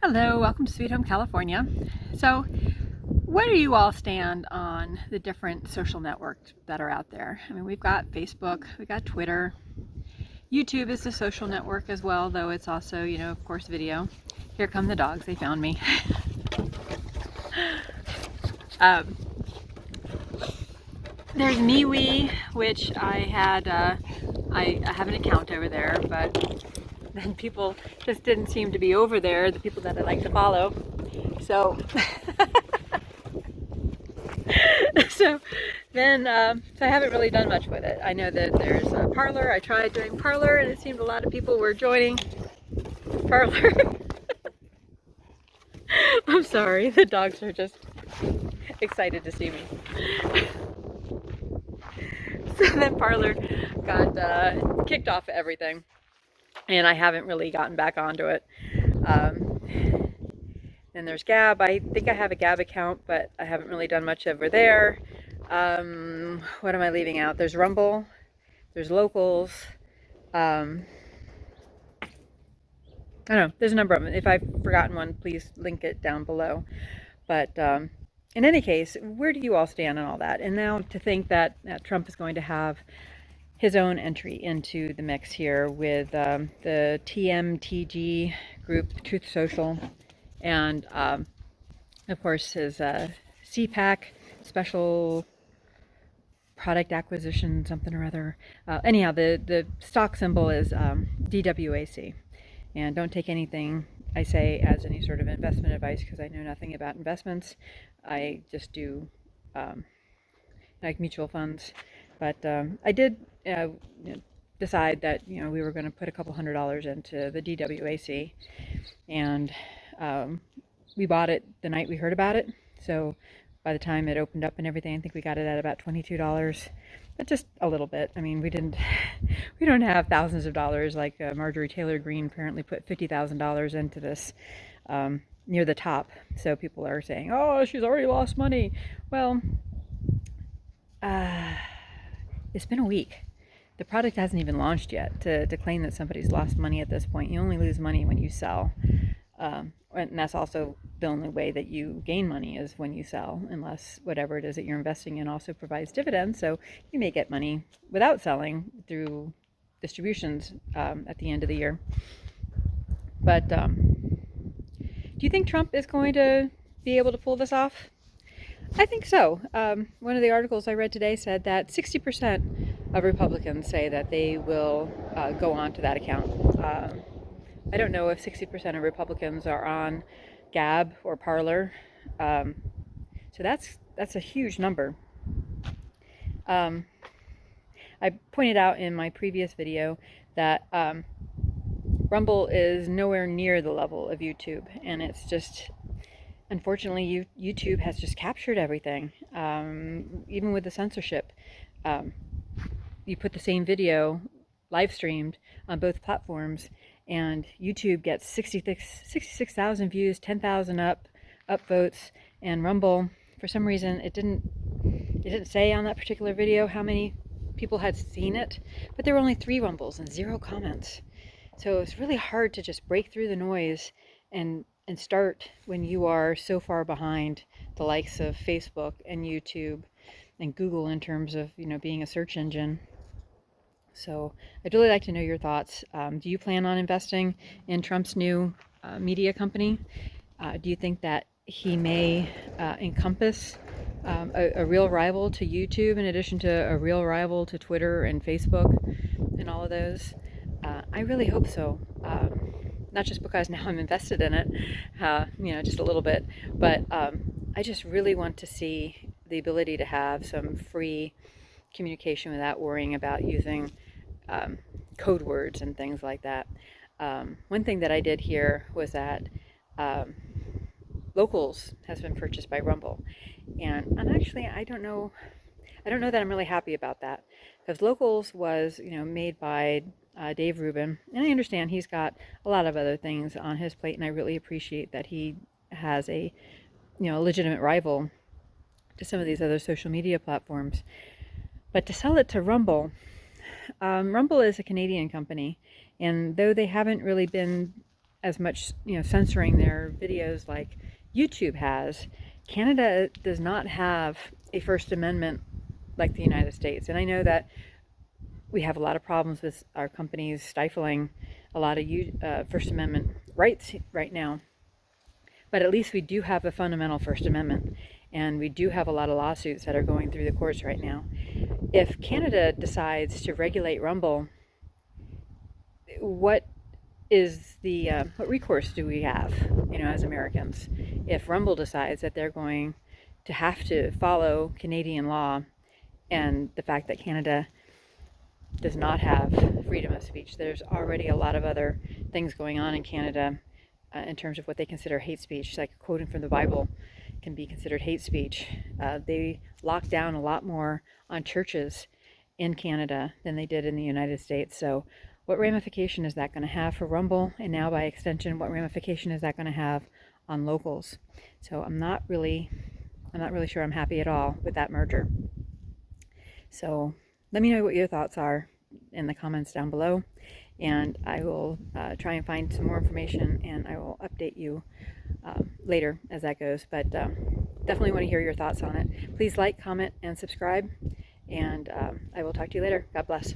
Hello, welcome to Sweet Home California. So, where do you all stand on the different social networks that are out there? I mean, we've got Facebook, we've got Twitter. YouTube is a social network as well, though it's also, of course, video. Here come the dogs, they found me. There's MeWe, which I had, I have an account over there, but then people just didn't seem to be over there, the people that I like to follow. So, so I haven't really done much with it. I know that there's a Parler. I tried doing Parler, and it seemed a lot of people were joining Parler. I'm sorry, the dogs are just excited to see me. So then Parler got kicked off everything, and I haven't really gotten back onto it. Then there's Gab. I think I have a Gab account, but I haven't really done much over there. What am I leaving out? There's Rumble, there's Locals. I don't know, there's a number of them. If I've forgotten one, please link it down below. But in any case, where do you all stand on all that? And now to think that Trump is going to have his own entry into the mix here with the tmtg group, Truth Social, and of course his CPAC, special product acquisition something or other. Anyhow, the stock symbol is DWAC. And don't take anything I say as any sort of investment advice, because I know nothing about investments. I just do like mutual funds. But I did decide that we were going to put a couple $100 into the DWAC, and we bought it the night we heard about it. So by the time it opened up and everything, I think we got it at about $22, but just a little bit. I mean, we don't have thousands of dollars like Marjorie Taylor Greene apparently put $50,000 into this near the top. So people are saying, oh, she's already lost money. Well, it's been a week. The product hasn't even launched yet. To claim that somebody's lost money at this point, you only lose money when you sell. And that's also the only way that you gain money is when you sell, unless whatever it is that you're investing in also provides dividends. So you may get money without selling through distributions at the end of the year. But do you think Trump is going to be able to pull this off? I think so. One of the articles I read today said that 60% of Republicans say that they will go on to that account. I don't know if 60% of Republicans are on Gab or Parler, so that's a huge number. I pointed out in my previous video that Rumble is nowhere near the level of YouTube, and it's just, unfortunately, YouTube has just captured everything, even with the censorship. You put the same video live streamed on both platforms, and YouTube gets 66,000 views, 10,000 upvotes, and Rumble, for some reason, it didn't say on that particular video how many people had seen it, but there were only 3 Rumbles and 0 comments. So it's really hard to just break through the noise and start when you are so far behind the likes of Facebook and YouTube and Google in terms of being a search engine. So I'd really like to know your thoughts. Do you plan on investing in Trump's new media company? Do you think that he may encompass a real rival to YouTube in addition to a real rival to Twitter and Facebook and all of those? I really hope so. Not just because now I'm invested in it, just a little bit, but I just really want to see the ability to have some free communication without worrying about using code words and things like that. One thing that I did hear was that Locals has been purchased by Rumble, and I don't know that I'm really happy about that, because Locals was made by Dave Rubin, and I understand he's got a lot of other things on his plate, and I really appreciate that he has a legitimate rival to some of these other social media platforms. But to sell it to Rumble, Rumble is a Canadian company, and though they haven't really been as much, censoring their videos like YouTube has. Canada does not have a First Amendment like the United States. And I know that we have a lot of problems with our companies stifling a lot of First Amendment rights right now. But at least we do have a fundamental First Amendment. And we do have a lot of lawsuits that are going through the courts right now. If Canada decides to regulate Rumble, what recourse do we have, as Americans, if Rumble decides that they're going to have to follow Canadian law, and the fact that Canada does not have freedom of speech? There's already a lot of other things going on in Canada in terms of what they consider hate speech, like quoting from the Bible can be considered hate speech. They locked down a lot more on churches in Canada than they did in the United States. So what ramification is that going to have for Rumble? And now by extension, what ramification is that going to have on locals? So I'm not really sure I'm happy at all with that merger. So let me know what your thoughts are in the comments down below, and I will try and find some more information, and I will update you later as that goes. But definitely want to hear your thoughts on it. Please like, comment, and subscribe, and I will talk to you later. God bless.